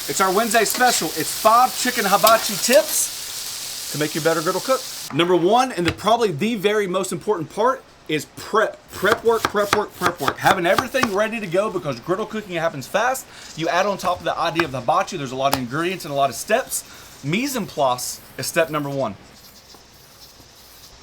It's our Wednesday special. It's 5 chicken hibachi tips to make you a better griddle cook. Number 1, and probably the very most important part, is prep. Prep work. Having everything ready to go, because griddle cooking happens fast. You add on top of the idea of the hibachi, there's a lot of ingredients and a lot of steps. Mise en place is step number 1.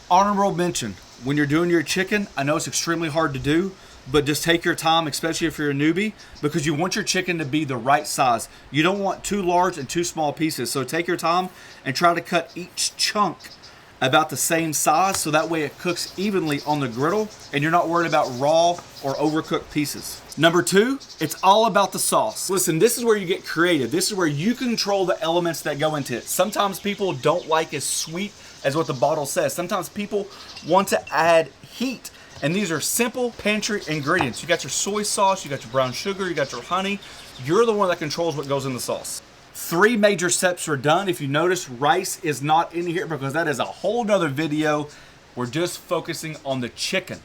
Honorable mention, when you're doing your chicken, I know it's extremely hard to do, but just take your time, especially if you're a newbie, because you want your chicken to be the right size. You don't want too large and too small pieces. So take your time and try to cut each chunk about the same size, so that way it cooks evenly on the griddle and you're not worried about raw or overcooked pieces. Number 2, it's all about the sauce. Listen, this is where you get creative. This is where you control the elements that go into it. Sometimes people don't like as sweet as what the bottle says. Sometimes people want to add heat. And these are simple pantry ingredients. You got your soy sauce, you got your brown sugar, you got your honey. You're the one that controls what goes in the sauce. 3 major steps are done. If you notice, rice is not in here because that is a whole nother video. We're just focusing on the chicken.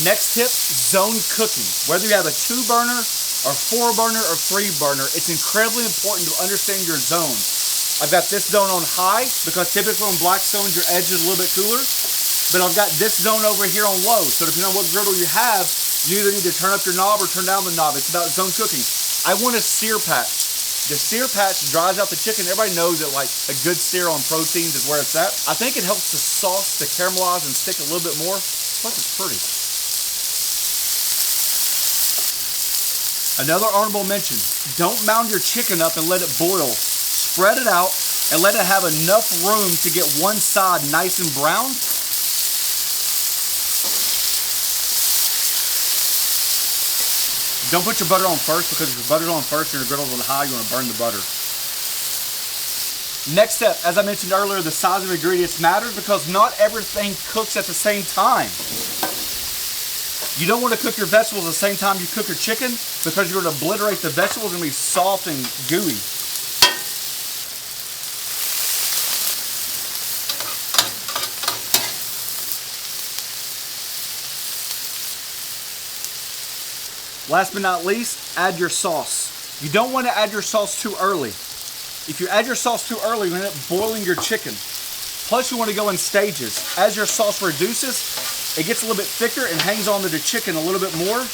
Next tip, zone cooking. Whether you have a 2 burner or 4 burner or 3 burner, it's incredibly important to understand your zones. I've got this zone on high because typically on Blackstone your edge is a little bit cooler, but I've got this zone over here on low. So depending on what griddle you have, you either need to turn up your knob or turn down the knob. It's about zone cooking. I want a sear patch. The sear patch dries out the chicken. Everybody knows that like a good sear on proteins is where it's at. I think it helps the sauce to caramelize and stick a little bit more. Plus it's pretty. Another honorable mention, don't mound your chicken up and let it boil. Spread it out and let it have enough room to get one side nice and brown. Don't put your butter on first, because if your butter's on first and your griddle's on high, you're gonna burn the butter. Next step, as I mentioned earlier, the size of ingredients matters because not everything cooks at the same time. You don't want to cook your vegetables at the same time you cook your chicken, because you're going to obliterate the vegetables and be soft and gooey. Last but not least, add your sauce. You don't want to add your sauce too early. If you add your sauce too early, you end up boiling your chicken. Plus, you want to go in stages. As your sauce reduces, it gets a little bit thicker and hangs onto the chicken a little bit more.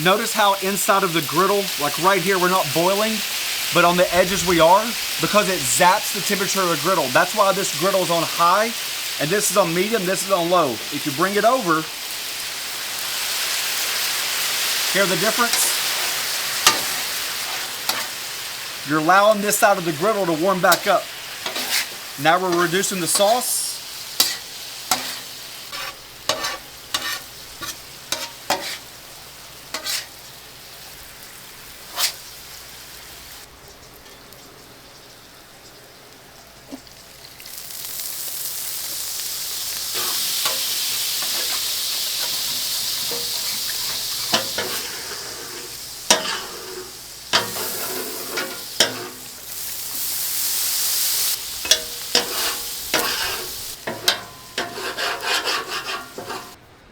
Notice how inside of the griddle, like right here, we're not boiling, but on the edges we are, because it zaps the temperature of the griddle. That's why this griddle is on high, and this is on medium, this is on low. If you bring it over, hear the difference? You're allowing this side of the griddle to warm back up. Now we're reducing the sauce.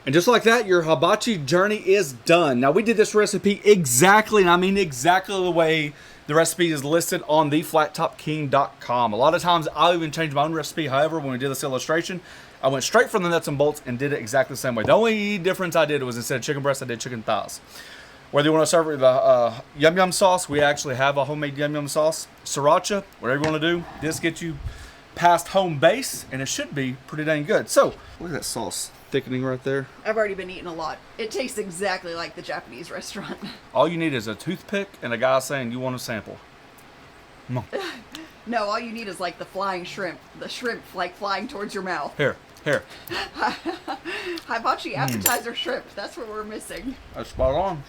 And just like that, your hibachi journey is done. Now, we did this recipe exactly, and I mean exactly the way the recipe is listed on theflattopking.com. A lot of times I'll even change my own recipe. However, when we did this illustration, I went straight from the nuts and bolts and did it exactly the same way. The only difference I did was instead of chicken breast, I did chicken thighs. Whether you want to serve it with a yum yum sauce, we actually have a homemade yum yum sauce. Sriracha, whatever you want to do. This gets you past home base, and it should be pretty dang good. So, look at that sauce thickening right there. I've already been eating a lot. It tastes exactly like the Japanese restaurant. All you need is a toothpick and a guy saying you want a sample. No, all you need is like the flying shrimp. The shrimp like flying towards your mouth. Here. Hibachi appetizer shrimp. That's what we're missing. That's spot on.